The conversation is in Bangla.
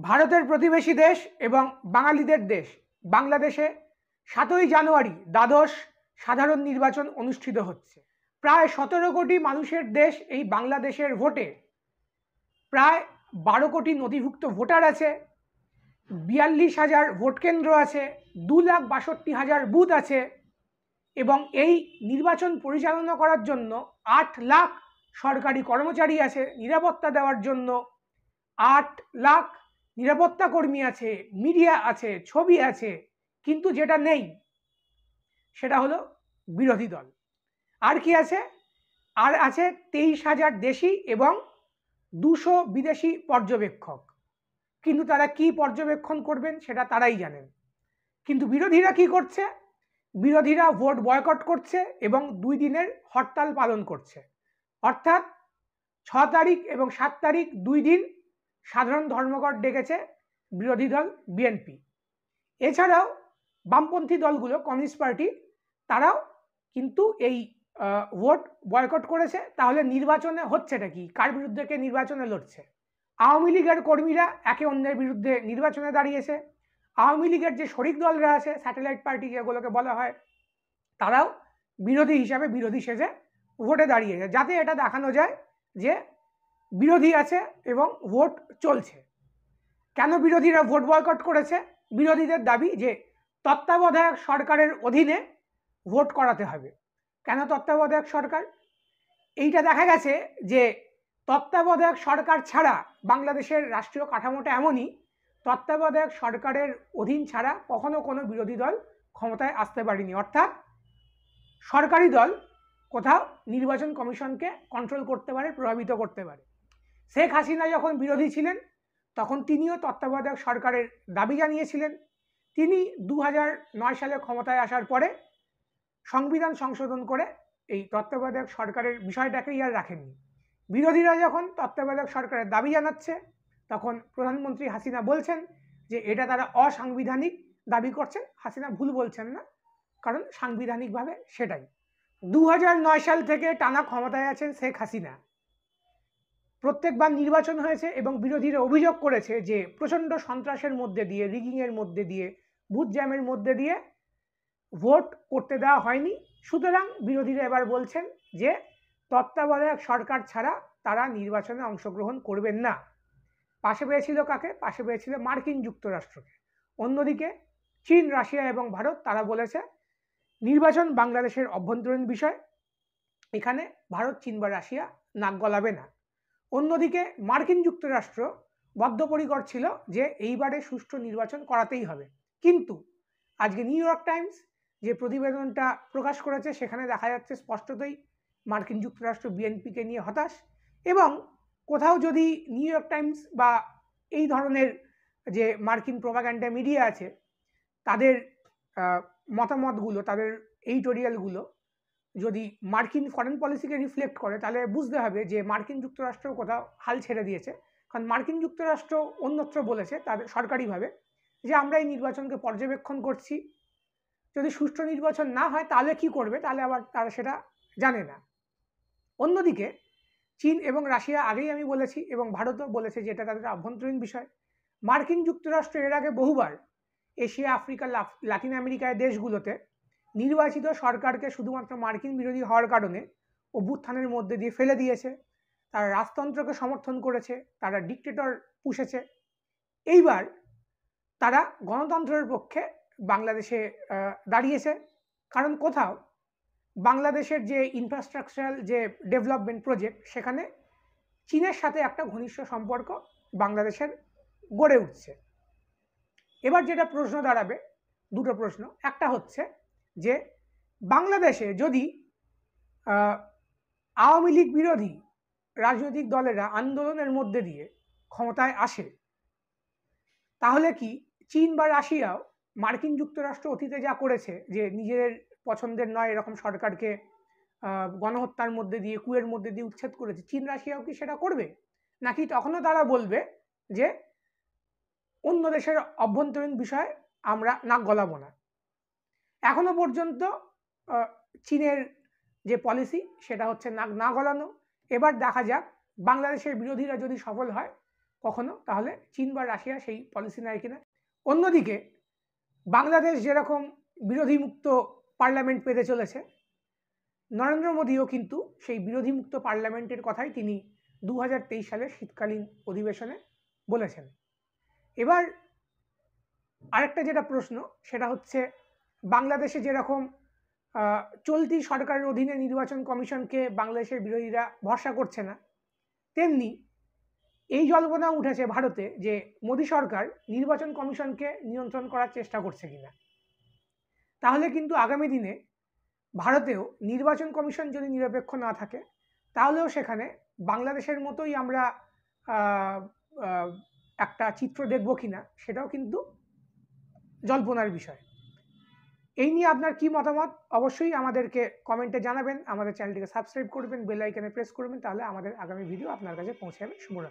ভারতের প্রতিবেশী দেশ এবং বাঙালিদের দেশ বাংলাদেশে ৭ই জানুয়ারি দ্বাদশ সাধারণ নির্বাচন অনুষ্ঠিত হচ্ছে। প্রায় ১৭ কোটি মানুষের দেশ এই বাংলাদেশের ভোটে প্রায় ১২ কোটি নথিভুক্ত ভোটার আছে, ৪২,০০০ ভোট কেন্দ্র আছে, ২,৬২,০০০ বুথ আছে এবং এই নির্বাচন পরিচালনা করার জন্য ৮ লাখ সরকারি কর্মচারী আছে, নিরাপত্তা দেওয়ার জন্য ৮ লাখ নিরাপত্তা কর্মী আছে, মিডিয়া আছে, ছবি আছে, কিন্তু যেটা নেই সেটা হলো বিরোধী দল। আর কি আছে? আর আছে ২৩,০০০ দেশি এবং ২০০ বিদেশি পর্যবেক্ষক। কিন্তু তারা কি পর্যবেক্ষণ করবেন সেটা তারাই জানেন। কিন্তু বিরোধীরা কি করছে? বিরোধীরা ভোট বয়কট করছে এবং ২ দিনের হরতাল পালন করছে। অর্থাৎ ৬ তারিখ এবং ৭ তারিখ ২ দিন সাধারণ ধর্মঘট ডেকেছে বিরোধী দল বিএনপি। এছাড়াও বামপন্থী দলগুলো, কমিউনিস্ট পার্টি, তারাও কিন্তু এই ভোট বয়কট করেছে। তাহলে নির্বাচনে হচ্ছেটা কি? কার বিরুদ্ধে কে নির্বাচনে লড়ছে? আওয়ামী লীগের কর্মীরা একে অন্যের বিরুদ্ধে নির্বাচনে দাঁড়িয়েছে। আওয়ামী লীগের যে শরিক দলরা আছে, স্যাটেলাইট পার্টি যেগুলোকে বলা হয়, তারাও বিরোধী হিসাবে বিরোধী সেজে ভোটে দাঁড়িয়েছে, যাতে এটা দেখানো যায় যে বিরোধী আছে এবং ভোট চলছে। কেন বিরোধীরা ভোট বয়কট করেছে? বিরোধীদের দাবি যে তত্ত্বাবধায়ক সরকারের অধীনে ভোট করাতে হবে। কেন তত্ত্বাবধায়ক সরকার? এইটা দেখা গেছে যে তত্ত্বাবধায়ক সরকার ছাড়া বাংলাদেশের রাষ্ট্রীয় কাঠামোটা এমনই, তত্ত্বাবধায়ক সরকারের অধীন ছাড়া কখনো কোনো বিরোধী দল ক্ষমতায় আসতে পারেনি। অর্থাৎ সরকারি দল কোথাও নির্বাচন কমিশনকে কন্ট্রোল করতে পারে, প্রভাবিত করতে পারে। শেখ হাসিনা যখন বিরোধী ছিলেন তখন তিনিও তত্ত্বাবধায়ক সরকারের দাবি জানিয়েছিলেন। তিনি ২০০৯ সালে ক্ষমতায় আসার পরে সংবিধান সংশোধন করে এই তত্ত্বাবধায়ক সরকারের বিষয়টাকেই আর রাখেননি। বিরোধীরা যখন তত্ত্বাবধায়ক সরকারের দাবি জানাচ্ছে তখন প্রধানমন্ত্রী হাসিনা বলছেন যে এটা তারা অসাংবিধানিক দাবি করছেন। হাসিনা ভুল বলছেন না, কারণ সাংবিধানিকভাবে সেটাই। ২০০৯ সাল থেকে টানা ক্ষমতায় আছেন শেখ হাসিনা। প্রত্যেকবার নির্বাচন হয়েছে এবং বিরোধীরা অভিযোগ করেছে যে প্রচণ্ড সন্ত্রাসের মধ্যে দিয়ে, রিগিংয়ের মধ্যে দিয়ে, বুথ জ্যামের মধ্যে দিয়ে ভোট করতে দেওয়া হয়নি। সুতরাং বিরোধীরা এবার বলছেন যে তত্ত্বাবধায়ক সরকার ছাড়া তারা নির্বাচনে অংশগ্রহণ করবেন না। পাশে পেয়েছিল কাকে? পাশে পেয়েছিল মার্কিন যুক্তরাষ্ট্রকে। অন্যদিকে চীন, রাশিয়া এবং ভারত, তারা বলেছে নির্বাচন বাংলাদেশের অভ্যন্তরীণ বিষয়, এখানে ভারত, চীন বা রাশিয়া নাক গলাবে না। অন্যদিকে মার্কিন যুক্তরাষ্ট্র বদ্ধপরিকর ছিল যে এইবারে সুষ্ঠু নির্বাচন করাতেই হবে। কিন্তু আজকে নিউ ইয়র্ক টাইমস যে প্রতিবেদনটা প্রকাশ করেছে সেখানে দেখা যাচ্ছে স্পষ্টতই মার্কিন যুক্তরাষ্ট্র বিএনপিকে নিয়ে হতাশ। এবং কোথাও যদি নিউ ইয়র্ক টাইমস বা এই ধরনের যে মার্কিন প্রোপাগান্ডা মিডিয়া আছে তাদের মতামতগুলো, তাদের এডিটোরিয়ালগুলো যদি মার্কিন ফরেন পলিসিকে রিফ্লেক্ট করে, তাহলে বুঝতে হবে যে মার্কিন যুক্তরাষ্ট্র কোথাও হাল ছেড়ে দিয়েছে। কারণ মার্কিন যুক্তরাষ্ট্র অন্যত্র বলেছে তাদের সরকারিভাবে যে আমরা এই নির্বাচনকে পর্যবেক্ষণ করছি, যদি সুষ্ঠু নির্বাচন না হয় তাহলে কি করবে, তাহলে আবার তারা সেটা জানে না। অন্যদিকে চীন এবং রাশিয়া, আগেই আমি বলেছি, এবং ভারতও বলেছে যে এটা তাদের আভ্যন্তরীণ বিষয়। মার্কিন যুক্তরাষ্ট্র এর আগে বহুবার এশিয়া, আফ্রিকা, লাতিন আমেরিকায় দেশগুলোতে নির্বাচিত সরকারকে শুধুমাত্র মার্কিন বিরোধী হওয়ার কারণে অভ্যুত্থানের মধ্যে দিয়ে ফেলে দিয়েছে। তারা রাজতন্ত্রকে সমর্থন করেছে, তারা ডিক্টেটর পুষেছে। এইবার তারা গণতন্ত্রের পক্ষে বাংলাদেশে দাঁড়িয়েছে। কারণ কোথাও বাংলাদেশের যে ইনফ্রাস্ট্রাকচারাল যে ডেভেলপমেন্ট প্রজেক্ট, সেখানে চীনের সাথে একটা ঘনিষ্ঠ সম্পর্ক বাংলাদেশের গড়ে উঠছে। এবার যেটা প্রশ্ন দাঁড়াবে, দুটো প্রশ্ন। একটা হচ্ছে যে বাংলাদেশে যদি আওয়ামী লীগ বিরোধী রাজনৈতিক দলেরা আন্দোলনের মধ্যে দিয়ে ক্ষমতায় আসে, তাহলে কি চীন বা রাশিয়াও মার্কিন যুক্তরাষ্ট্র অতীতে যা করেছে, যে নিজেদের পছন্দের নয় এরকম সরকারকে গণহত্যার মধ্যে দিয়ে, কুয়ের মধ্যে দিয়ে উচ্ছেদ করেছে, চীন রাশিয়াও কি সেটা করবে? নাকি তখনও তারা বলবে যে অন্য দেশের অভ্যন্তরীণ বিষয়ে আমরা নাক গলাবো না? এখনো পর্যন্ত চীনের যে পলিসি সেটা হচ্ছে নাক না গলানো। এবার দেখা যাক বাংলাদেশের বিরোধীরা যদি সফল হয় কখনো, তাহলে চীন বা রাশিয়া সেই পলিসি নেয় কিনা। অন্যদিকে বাংলাদেশ যেরকম বিরোধীমুক্ত পার্লামেন্ট পেতে চলেছে, নরেন্দ্র মোদীও কিন্তু সেই বিরোধীমুক্ত পার্লামেন্টের কথাই তিনি 2023 সালের শীতকালীন অধিবেশনে বলেছেন। এবার আরেকটা যেটা প্রশ্ন, সেটা হচ্ছে বাংলাদেশে যেরকম চলতি সরকারের অধীনে নির্বাচন কমিশনকে বাংলাদেশের বিরোধীরা ভরসা করছে না, তেমনি এই জল্পনা উঠেছে ভারতে যে মোদী সরকার নির্বাচন কমিশনকে নিয়ন্ত্রণ করার চেষ্টা করছে কিনা। তাহলে কিন্তু আগামী দিনে ভারতেও নির্বাচন কমিশন যদি নিরপেক্ষ না থাকে, তাহলেও সেখানে বাংলাদেশের মতোই আমরা একটা চিত্র দেখব কিনা, সেটাও কিন্তু জল্পনার বিষয়। এই নিয়ে আপনার কি মতামত অবশ্যই আমাদেরকে কমেন্টে জানাবেন। আমাদের চ্যানেলটিকে সাবস্ক্রাইব করবেন, বেল আইকনে প্রেস করবেন, তাহলে আমাদের আগামী ভিডিও আপনার কাছে পৌঁছে যাবে। শুভরাত্রি।